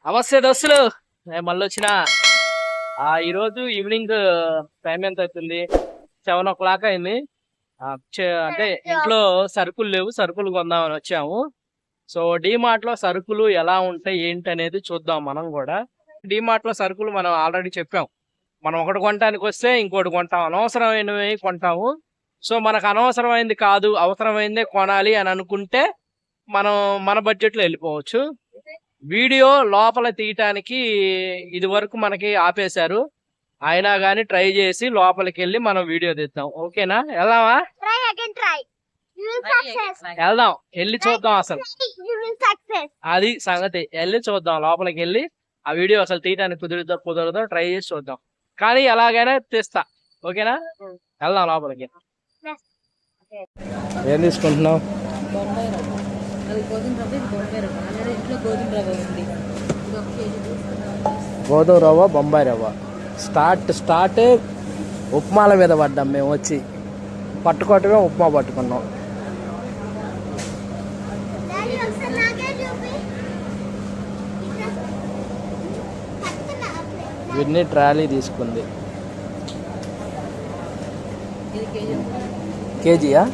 నమస్తే దోస్తులు, నేను మళ్ళీ వచ్చిన. ఈరోజు ఈవినింగ్ టైం ఎంత అవుతుంది? 7 o'clock అయింది. అంటే ఇంట్లో సరుకులు లేవు, సరుకులు కొందామని వచ్చాము. సో డిమార్ట్ లో సరుకులు ఎలా ఉంటాయి ఏంటి అనేది చూద్దాం మనం కూడా. డిమార్ట్ లో సరుకులు మనం ఆల్రెడీ చెప్పాం, మనం ఒకటి కొనడానికి వస్తే ఇంకోటి కొంటాం, అనవసరమైనవి కొంటాము. సో మనకు అనవసరమైంది కాదు, అవసరమైందే కొనాలి అని అనుకుంటే మనం మన బడ్జెట్ లో వెళ్ళిపోవచ్చు. వీడియో లోపల తీయటానికి ఇది వరకు మనకి ఆపేశారు, అయినా కానీ ట్రై చేసి లోపలికి వెళ్ళి మనం వీడియో తీద్దాం. ఓకేనా? వెళ్దామా? వెళ్దాం, వెళ్ళి చూద్దాం. అసలు అది సంగతి, వెళ్ళి చూద్దాం. లోపలికి వెళ్ళి ఆ వీడియో అసలు తీయటానికి కుదరదో ట్రై చేసి చూద్దాం. కానీ ఎలాగైనా తీస్తా. ఓకేనా? వెళ్దాం లోపలికి. ఏం తీసుకుంటున్నావు? గోధుమ రవ్వ, బొంబాయి రవ్వ. స్టార్ట్ ఉప్మాల మీద పడ్డాం మేము. వచ్చి పట్టుకోవటమే ఉప్మా పట్టుకున్నాం. ఇవన్నీ ట్రాలీ తీసుకుంది. కేజీయా?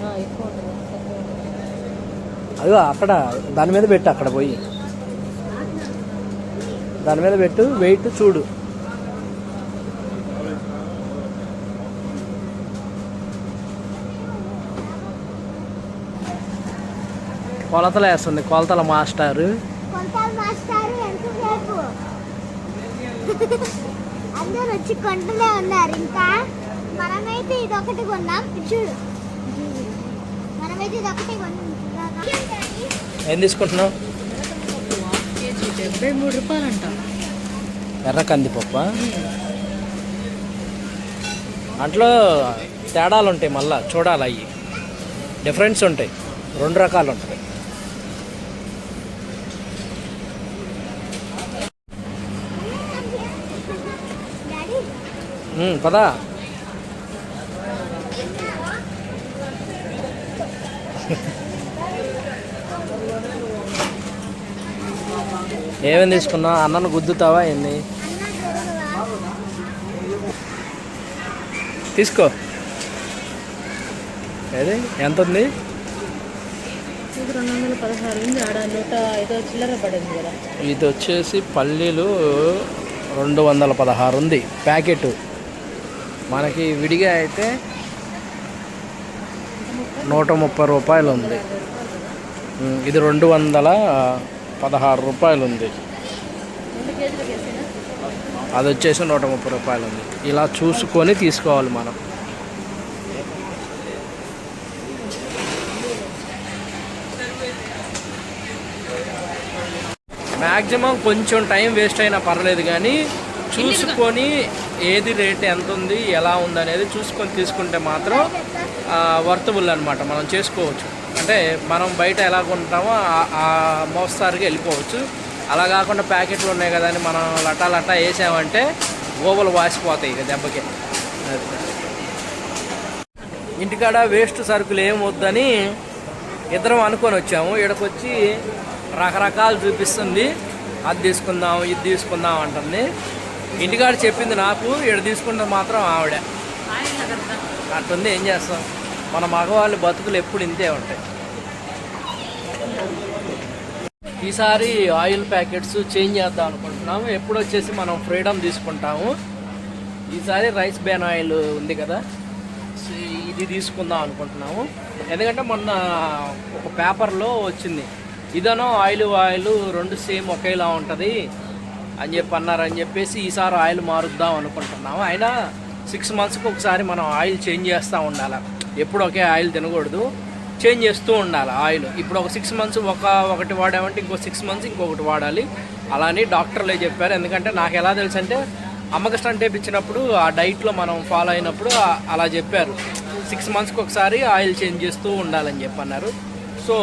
అయ్యో, అక్కడ దాని మీద పెట్టు, అక్కడ పోయి దాని మీద పెట్టు, వెయిట్ చూడు. కొలతలు వేస్తుంది, కొలతల మాస్టారు. అందరూ వచ్చి కొంటూనే ఉన్నారు. ఇంకా మనమైతే ఇది ఒకటి కొన్నాం, చూడు. మనమైతే ఇది ఒకటి కొన్నాం. ఏం తీసుకుంటున్నావు? 73 రూపాయలు అంట. ఎర్ర కందిపప్పు. అంట్లో తేడాలు ఉంటాయి, మళ్ళా చూడాలి. అవి డిఫరెన్స్ ఉంటాయి, 2 రకాలు ఉంటాయి. పదా. ఏమేమి తీసుకున్నావు? అన్నను గుద్దుతావా ఏంది? తీసుకో. ఏది ఎంత ఉంది? 216 ఉంది. ఆడ 105 చిల్లర పడింది కదా. ఇది వచ్చేసి పల్లీలు 216 ఉంది ప్యాకెట్. మనకి విడిగా అయితే 130 రూపాయలు ఉంది. ఇది 216 రూపాయలు ఉంది. అది వచ్చేసి 130 రూపాయలు ఉంది. ఇలా చూసుకొని తీసుకోవాలి మనం. మ్యాక్సిమం కొంచెం టైం వేస్ట్ అయినా పర్లేదు, కానీ చూసుకొని ఏది రేట్ ఎంత ఉంది, ఎలా ఉంది అనేది చూసుకొని తీసుకుంటే మాత్రం వర్తబుల్ అనమాట. మనం చేసుకోవచ్చు. అంటే మనం బయట ఎలా కొంటామో ఆ మోస్తారుగా వెళ్ళిపోవచ్చు. అలా కాకుండా ప్యాకెట్లు ఉన్నాయి కదా అని మనం లటా వేసామంటే గోబలు వాసిపోతాయి ఇక దెబ్బకి. ఇంటికాడ వేస్ట్ సరుకులు ఏం వద్దని ఇద్దరం అనుకొని వచ్చాము. ఇక్కడికొచ్చి రకరకాలు చూపిస్తుంది. అది తీసుకుందాం, ఇది తీసుకుందాం అంటుంది. ఇంటికాడ చెప్పింది నాకు, ఇక్కడ తీసుకుంటుంది మాత్రం ఆవిడ. అట్టుంది. ఏం చేస్తాం, మన మగవాళ్ళ బతుకులు ఎప్పుడు ఇంతే ఉంటాయి. ఈసారి ఆయిల్ ప్యాకెట్స్ చేంజ్ చేద్దాం అనుకుంటున్నాము. ఎప్పుడు వచ్చేసి మనం ఫ్రీడమ్ తీసుకుంటాము. ఈసారి రైస్ బ్యాన్ ఆయిల్ ఉంది కదా, ఇది తీసుకుందాం అనుకుంటున్నాము. ఎందుకంటే మొన్న ఒక పేపర్లో వచ్చింది, ఇదనో ఆయిల్ 2 సేమ్ ఒకేలా ఉంటుంది అని చెప్పి అన్నారని చెప్పేసి ఈసారి ఆయిల్ మారుద్దాం అనుకుంటున్నాము. అయినా 6 monthsకి ఒకసారి మనం ఆయిల్ చేంజ్ చేస్తూ ఉండాలి. ఎప్పుడు ఒకే ఆయిల్ తినకూడదు, చేంజ్ చేస్తూ ఉండాలి ఆయిల్. ఇప్పుడు ఒక 6 months ఒకటి వాడామంటే ఇంకో 6 months ఇంకొకటి వాడాలి. అలానే డాక్టర్లే చెప్పారు. ఎందుకంటే నాకు ఎలా తెలుసు అంటే, అమ్మకి స్టంట్ వేయించినప్పుడు ఆ డైట్లో మనం ఫాలో అయినప్పుడు అలా చెప్పారు, 6 monthsకి ఒకసారి ఆయిల్ చేంజ్ చేస్తూ ఉండాలని చెప్పి అన్నారు. సో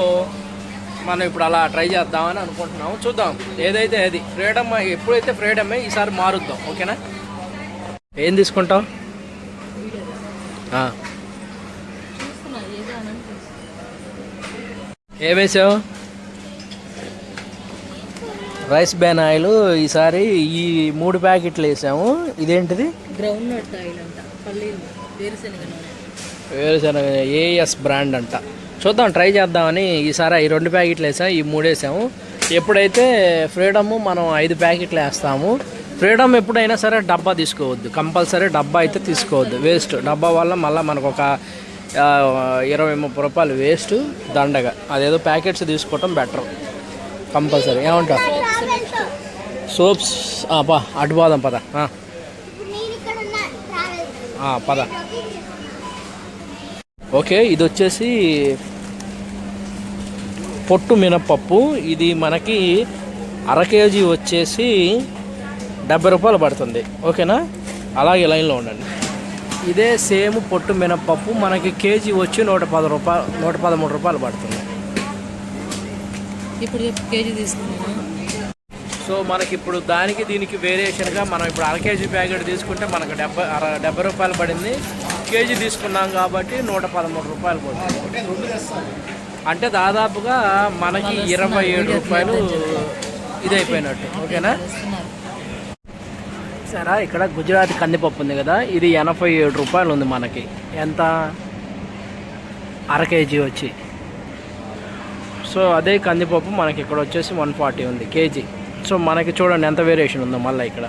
మనం ఇప్పుడు అలా ట్రై చేద్దామని అనుకుంటున్నాము. చూద్దాం ఏదైతే అది. ఫ్రీడమ్ ఎప్పుడైతే ఫ్రీడమే ఈసారి మారుద్దాం. ఓకేనా? ఏం తీసుకుంటాం? ఏమేసావు? రైస్ బ్యాన్ ఆయిల్ ఈసారి ఈ 3 ప్యాకెట్లు వేసాము. ఇదేంటిది? గ్రౌండ్ నట్ ఆయిల్ అంట, పల్లీలు, వేరుశనగ నూనె. వేరుశనగ ఏఎస్ బ్రాండ్ అంట. చూద్దాం, ట్రై చేద్దామని ఈసారి ఈ 2 ప్యాకెట్లు వేసాము, ఈ 3 వేసాము. ఎప్పుడైతే ఫ్రీడమ్ మనం 5 ప్యాకెట్లు వేస్తాము. ఫ్రీడమ్ ఎప్పుడైనా సరే డబ్బా తీసుకోవద్దు, కంపల్సరీ డబ్బా అయితే తీసుకోవద్దు. వేస్ట్ డబ్బా వల్ల మళ్ళీ మనకు ఒక 20-30 రూపాయలు వేస్ట్ దండగా. అదేదో ప్యాకెట్స్ తీసుకోవటం బెటర్ కంపల్సరీ. ఏమంటావు? సోప్స్ పా అటు పోదాం పద. పద. ఓకే, ఇది వచ్చేసి పొట్టు మినప్పప్పు. ఇది మనకి 1/2 కేజీ వచ్చేసి 70 రూపాయలు పడుతుంది. ఓకేనా? అలాగే లైన్లో ఉండండి. ఇదే సేమ్ పొట్టు మినప్పప్పు మనకి కేజీ వచ్చి 110 రూపాయలు, 113 రూపాయలు పడుతుంది. ఇప్పుడు కేజీ తీసుకున్నాను. సో మనకి ఇప్పుడు దానికి దీనికి వేరియేషన్గా మనం ఇప్పుడు 1/2 కేజీ ప్యాకెట్ తీసుకుంటే మనకు 70 రూపాయలు పడింది. కేజీ తీసుకున్నాం కాబట్టి 113 రూపాయలు పడుతుంది. అంటే దాదాపుగా మనకి 27 రూపాయలు ఇదైపోయినట్టు. ఓకేనా? సరే, ఇక్కడ గుజరాత్ కందిపప్పు ఉంది కదా, ఇది 87 రూపాయలు ఉంది మనకి. ఎంత? 1/2 కేజీ వచ్చి. సో అదే కందిపప్పు మనకి ఇక్కడ వచ్చేసి 140 ఉంది కేజీ. సో మనకి చూడండి ఎంత వేరియేషన్ ఉందో మళ్ళీ ఇక్కడ.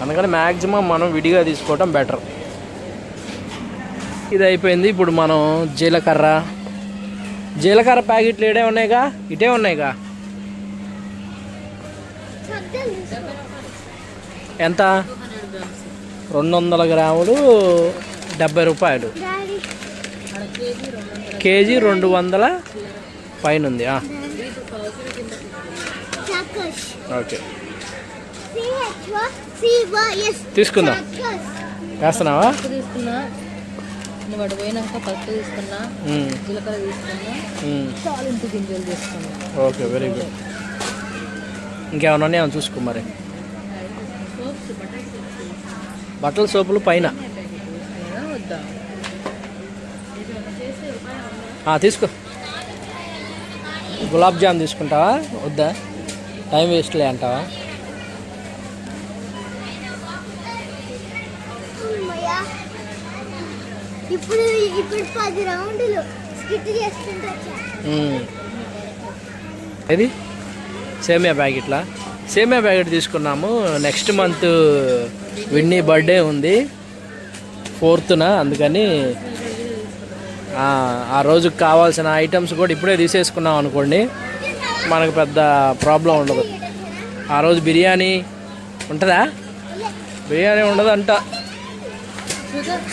అందుకని మ్యాక్సిమం మనం విడిగా తీసుకోవడం బెటర్. ఇది అయిపోయింది. ఇప్పుడు మనం జీలకర్ర ప్యాకెట్లు ఇడే ఉన్నాయిగా, ఇటే ఉన్నాయిగా. ఎంత? 200 గ్రాములు 70 రూపాయలు. కేజీ 200 పైన ఉంది. ఓకే, తీసుకుందాం. వేస్తున్నావా? తీసుకున్నా, వాడు పోయినాక పసుపు తీసుకున్నా, జీలకర్ర తీసుకున్నా, తాలింపు గింజలు తీసుకున్నా. Okay, very good. ఇంకేమన్నా ఉన్నాయేమో చూసుకో మరి. బట్టల సోపులు పైన తీసుకో. గులాబ్ జామ్ తీసుకుంటావా వద్దా? టైం వేస్ట్లే అంటావా? ఇప్పుడు 10 రౌండ్లు స్కిట్ చేసుకుంటా. ఇది సేమియా ప్యాకెట్లా? సేమియా ప్యాకెట్ తీసుకున్నాము. నెక్స్ట్ మంత్ విన్నీ బర్త్డే ఉంది 4th. అందుకని ఆ రోజుకి కావాల్సిన ఐటమ్స్ కూడా ఇప్పుడే తీసేసుకున్నాం అనుకోండి, మనకు పెద్ద ప్రాబ్లం ఉండదు. ఆ రోజు బిర్యానీ ఉంటుందా? బిర్యానీ ఉండదంట.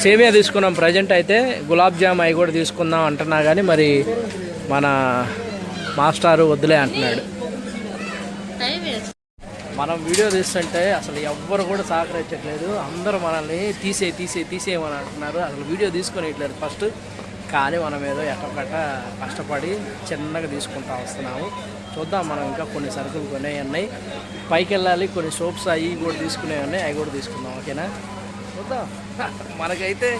సేమియా తీసుకున్నాం ప్రజెంట్. అయితే గులాబ్ జామ్ అవి కూడా తీసుకుందాం అంటున్నా కానీ మరి మన మాస్టారు వద్దులే అంటున్నాడు. మనం వీడియో తీస్తుంటే అసలు ఎవ్వరు కూడా సహకరించట్లేదు. అందరూ మనల్ని తీసేయమని అంటున్నారు. అసలు వీడియో తీసుకునేట్లేదు ఫస్ట్. కానీ మనం ఏదో ఎట్టకట్ట కష్టపడి చిన్నగా తీసుకుంటా వస్తున్నాము. చూద్దాం, మనం ఇంకా కొన్ని సరుకులు కొనేవి ఉన్నాయి, పైకి వెళ్ళాలి. కొన్ని సోప్స్ అవి కూడా తీసుకునేవి ఉన్నాయి, అవి కూడా తీసుకుందాం. ఓకేనా? చూద్దాం. మనకైతే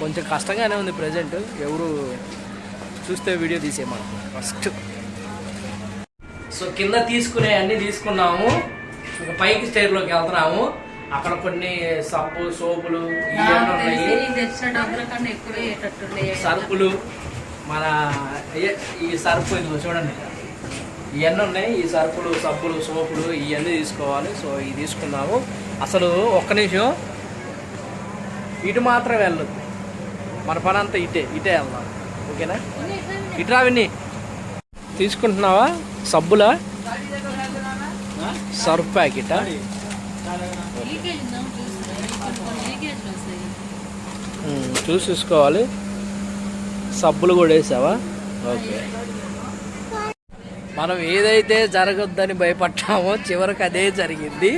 కొంచెం కష్టంగానే ఉంది ప్రజెంట్. ఎవరు చూస్తే వీడియో తీసేయమను ఫస్ట్. సో కింద తీసుకునే అన్నీ తీసుకున్నాము. ఇంకా పైకి స్టైర్లోకి వెళ్తున్నాము. అక్కడ కొన్ని సోపులు సరుకులు, మన ఈ సరుకు ఇదిగో చూడండి, ఇవన్నీ ఉన్నాయి. ఈ సరుకులు, సబ్బులు, సోపులు ఇవన్నీ తీసుకోవాలి. సో ఇవి తీసుకున్నాము. అసలు ఒక్క నిమిషం ఇటు మాత్రం వెళ్ళొద్దు, మన పని అంతా ఇటే వెళ్దాం. ఓకేనా? ఇటురా విన్ని. తీసుకుంటున్నావా? సబ్బులా? సర్ఫ్ ప్యాకెటా? చూసుకోవాలి. సబ్బులు కూడా వేసావా? ఓకే. మనం ఏదైతే జరగొద్దని భయపడ్డామో చివరికి అదే జరిగింది.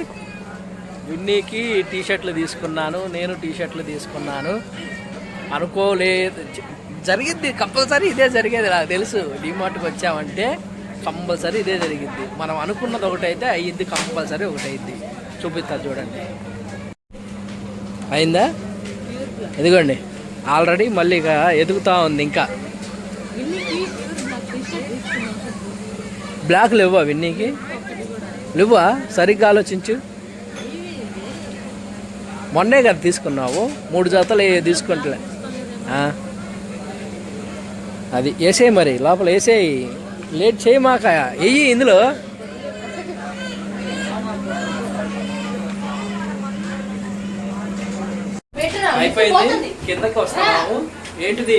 విన్నీకి టీషర్ట్లు తీసుకున్నాను, నేను టీషర్ట్లు తీసుకున్నాను. అనుకోలేదు, జరిగింది. కంపల్సరీ ఇదే జరిగేది. నాకు తెలుసు, డిమార్ట్కి వచ్చామంటే కంపల్సరీ ఇదే జరిగింది. మనం అనుకున్నది ఒకటైతే అయ్యింది, కంపల్సరీ ఒకటైంది. చూపిస్తా చూడండి. అయిందా? ఇదిగోండి, ఆల్రెడీ మళ్ళీ ఇక ఎదుగుతూ ఉంది. ఇంకా బ్లాక్లు ఇవ్వ విన్నీకి. నువ్వా సరిగ్గా ఆలోచించు. మొన్నే కదా తీసుకున్నావు, 3 జతలు తీసుకుంటలే. అది వేసేయి మరి, లోపల వేసేయి, లేట్ చేయి మాక వెయ్యి ఇందులో. అయిపోయింది, కిందకి వస్తున్నాము. ఏంటిది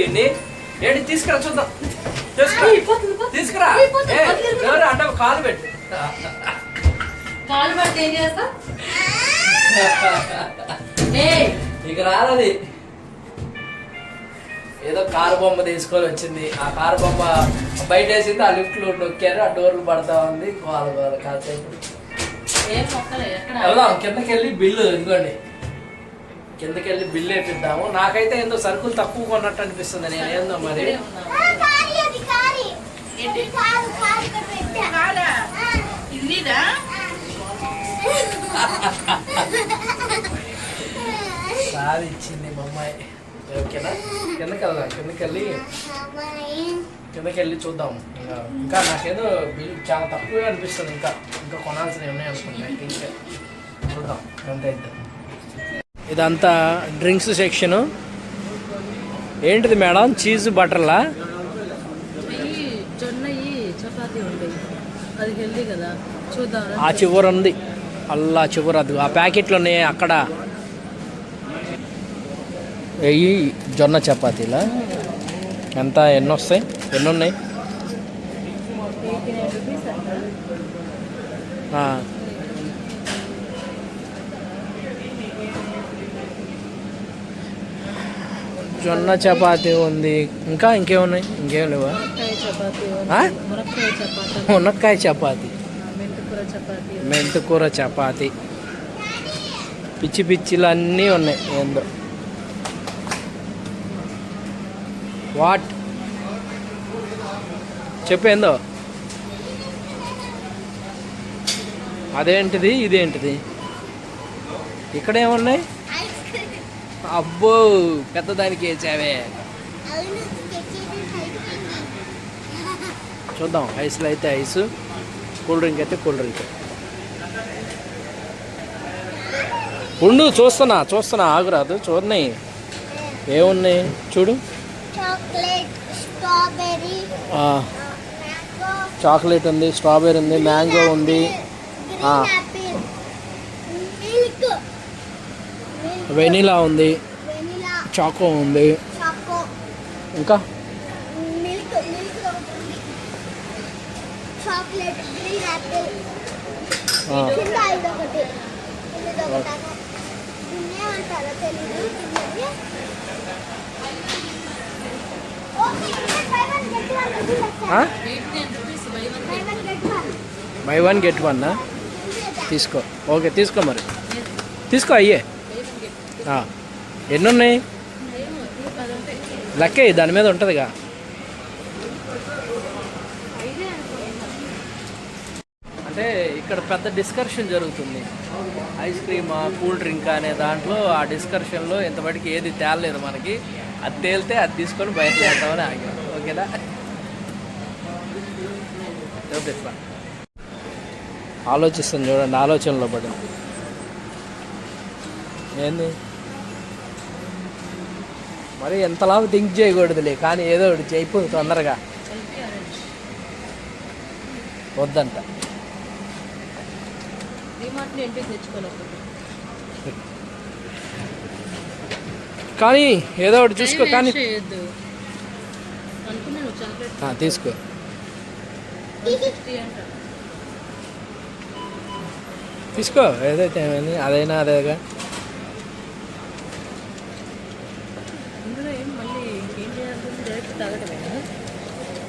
ఏంటి తీసుకురా చూద్దాం. తీసుకురా అంటే కాలు పెట్టు. కాలు పడితే ఏం చేస్తా? ఇక రాలది. ఏదో కారు బొమ్మ తీసుకొని వచ్చింది. ఆ కారు బొమ్మ బయట వేసింది, ఆ లిఫ్ట్లు నొక్కారు, ఆ డోర్లు పడతా ఉంది. కాసేపు వెళ్దాం కిందకి వెళ్ళి బిల్లు ఇదిగోండి, కిందకి వెళ్ళి బిల్లు వేపిద్దాము. నాకైతే ఏందో సరుకులు తక్కువ కొన్నట్టు అనిపిస్తుంది. నేను ఏందో మరి సారి ఇచ్చింది మా అమ్మాయి. ఓకేనా, కిందకి వెళ్దాం. కిందకి వెళ్ళి చూద్దాం. ఇంకా నాకేదో బిల్ చాలా తక్కువగా అనిపిస్తుంది. ఇంకా కొనాల్సినవి ఉన్నాయి అనుకుంటా. ఇంకా చూద్దాం ఎంత అయితే. ఇదంతా డ్రింక్స్ సెక్షను. ఏంటిది మేడం, చీజ్ బటర్లా? జొన్నయి చపాతీ ఉంటాయి, అది హెల్దీ కదా, చూద్దాం. ఆ చివరి ఉంది, అల్లా చివరి అది ఆ ప్యాకెట్లు ఉన్నాయి అక్కడ. ఈ జొన్న చపాతీలా ఎంత, ఎన్ని వస్తాయి, ఎన్ని ఉన్నాయి? జొన్న చపాతీ ఉంది. ఇంకేమున్నాయి? ఇంకేం లేవా? మునక్కాయ చపాతీ, మెంతుకూర చపాతీ, పిచ్చిలు అన్నీ ఉన్నాయి. ఏందో వాట్ చెప్పేందో. అదేంటిది, ఇదేంటిది, ఇక్కడేమున్నాయి? అబ్బో పెద్దదానికి వేసావే. చూద్దాం. ఐస్లో అయితే ఐస్, కూల్ డ్రింక్ అయితే కూల్ డ్రింక్. ఉండు చూస్తున్నా ఆగురాదు. చూడన్నాయి ఏమున్నాయి చూడు. చాక్లెట్ ఉంది, స్ట్రాబెర్రీ ఉంది, మ్యాంగో ఉంది, వెనీలా ఉంది, చాకో ఉంది, ఇంకా బై 1 get 1 తీసుకో. ఓకే తీసుకో, మరి తీసుకో. అయ్యే ఎన్ని ఉన్నాయి లెక్కే, దాని మీద ఉంటుందిగా. అంటే ఇక్కడ పెద్ద డిస్కషన్ జరుగుతుంది. ఐస్ క్రీమా కూల్ డ్రింక్ అనే దాంట్లో ఆ డిస్కషన్లో ఇంతవరకు ఏది తేలలేదు మనకి. అది తేలితే అది తీసుకొని బయటకెళ్తామని ఆగాం. ఓకేనా, చూపిస్తా. ఆలోచిస్తాను చూడండి, ఆలోచనలో పడి. ఏంది మరి ఎంతలాగా థింక్ చేయకూడదులే, కానీ ఏదో ఒకటి చేయిపోదు తొందరగా. వద్దంట. కానీ ఏదో ఒకటి చూసుకో. కానీ తీసుకో. తీసుకో, ఏదైతే ఏమైంది, అదైనా అదేగా.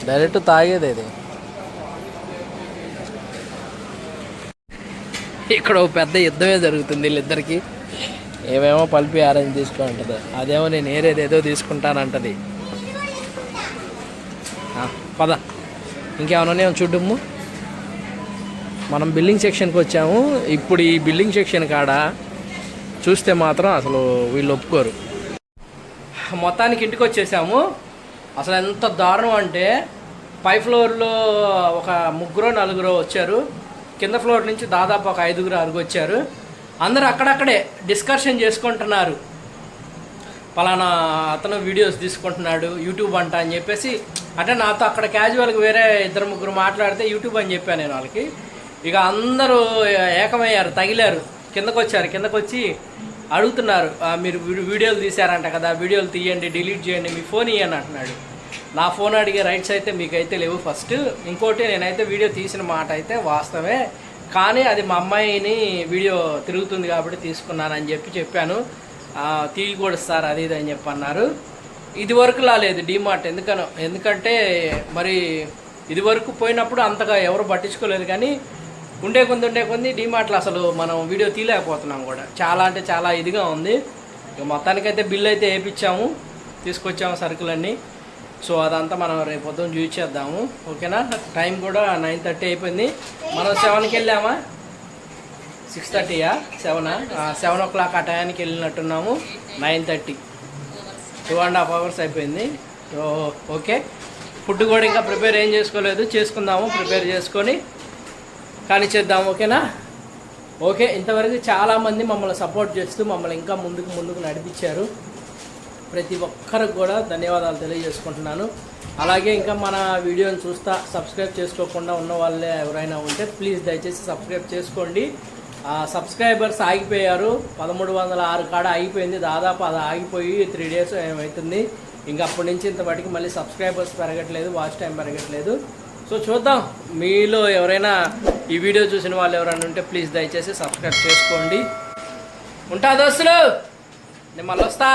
డైరెక్ట్ తాగేది ఇది. ఇక్కడ ఒక పెద్ద యుద్ధమే జరుగుతుంది వీళ్ళిద్దరికి. ఏమేమో పల్పి ఆరెంజ్ తీసుకుంటుంది, అదేమో నేను ఏదో తీసుకుంటానంటది. పద, ఇంకేమన్నా చూడము. మనం బిల్డింగ్ సెక్షన్కి వచ్చాము. ఇప్పుడు ఈ బిల్డింగ్ సెక్షన్ కాడ చూస్తే మాత్రం అసలు వీళ్ళు ఒప్పుకోరు. మొత్తానికి ఇంటికి వచ్చేసాము. అసలు ఎంత దారుణం అంటే, 5th ఫ్లోర్లో ఒక 3-4 వచ్చారు. కింద ఫ్లోర్ నుంచి దాదాపు ఒక 5-6 వచ్చారు. అందరూ అక్కడక్కడే డిస్కషన్ చేసుకుంటున్నారు. పలానా అతను వీడియోస్ తీసుకుంటున్నాడు యూట్యూబ్ అంట అని చెప్పేసి, అంటే నాతో అక్కడ క్యాజువల్గా వేరే 2-3 మాట్లాడితే యూట్యూబ్ అని చెప్పాను నేను వాళ్ళకి. ఇక అందరూ ఏకమయ్యారు, తగిలారు, కిందకు వచ్చి అడుగుతున్నారు, మీరు వీడియోలు తీశారంట కదా, వీడియోలు తీయండి, డిలీట్ చేయండి, మీ ఫోన్ ఇవ్వండి అంటున్నాడు. నా ఫోన్ అడిగే రైట్స్ అయితే మీకైతే లేవు ఫస్ట్. ఇంకోటి, నేనైతే వీడియో తీసిన మాట అయితే వాస్తవమే, కానీ అది మా అమ్మాయిని వీడియో తిరుగుతుంది కాబట్టి తీసుకున్నానని చెప్పాను. తీయకూడదు సార్ అది ఇది అని చెప్పి అన్నారు. ఇది వరకు రాలేదు డీమార్ట్, ఎందుకంటే మరి ఇది వరకు పోయినప్పుడు అంతగా ఎవరు పట్టించుకోలేదు, కానీ ఉండే కొంది డీమార్ట్లో అసలు మనం వీడియో తీయలేకపోతున్నాం కూడా. చాలా అంటే చాలా ఇదిగా ఉంది. ఇక మొత్తానికైతే బిల్ అయితే వేయించాము, తీసుకొచ్చాము సరుకులన్నీ. సో అదంతా మనం రేపు పొద్దున్న చూసేద్దాము, ఓకేనా. టైం కూడా 9:30 అయిపోయింది. మనం 7కి వెళ్ళామా, 6:30యా, 7 o'clock ఆ టైంకి వెళ్ళినట్టున్నాము. 9:30, 2.5 hours అయిపోయింది. సో ఓకే, ఫుడ్ కూడా ఇంకా ప్రిపేర్ ఏం చేసుకోలేదు, చేసుకుందాము, ప్రిపేర్ చేసుకొని కానీ చేద్దాము, ఓకేనా. ఓకే, ఇంతవరకు చాలామంది మమ్మల్ని సపోర్ట్ చేస్తూ మమ్మల్ని ఇంకా ముందుకు నడిపించారు. ప్రతి ఒక్కరికి కూడా ధన్యవాదాలు తెలియజేసుకుంటున్నాను. అలాగే ఇంకా మన వీడియోని చూస్తా సబ్స్క్రైబ్ చేసుకోకుండా ఉన్న వాళ్ళే ఎవరైనా ఉంటే ప్లీజ్ దయచేసి సబ్స్క్రైబ్ చేసుకోండి. సబ్స్క్రైబర్స్ ఆగిపోయారు, 1306 కాడ ఆగిపోయింది. దాదాపు అది ఆగిపోయి 3 days ఏమవుతుంది. ఇంకా అప్పటి నుంచి ఇంతవరకు మళ్ళీ సబ్స్క్రైబర్స్ పెరగట్లేదు, వాచ్ టైం పెరగట్లేదు. సో చూద్దాం, మీలో ఎవరైనా ఈ వీడియో చూసిన వాళ్ళు ఎవరైనా ఉంటే ప్లీజ్ దయచేసి సబ్స్క్రైబ్ చేసుకోండి. ఉంటా దోస్తులు, నేను మళ్ళీ వస్తా.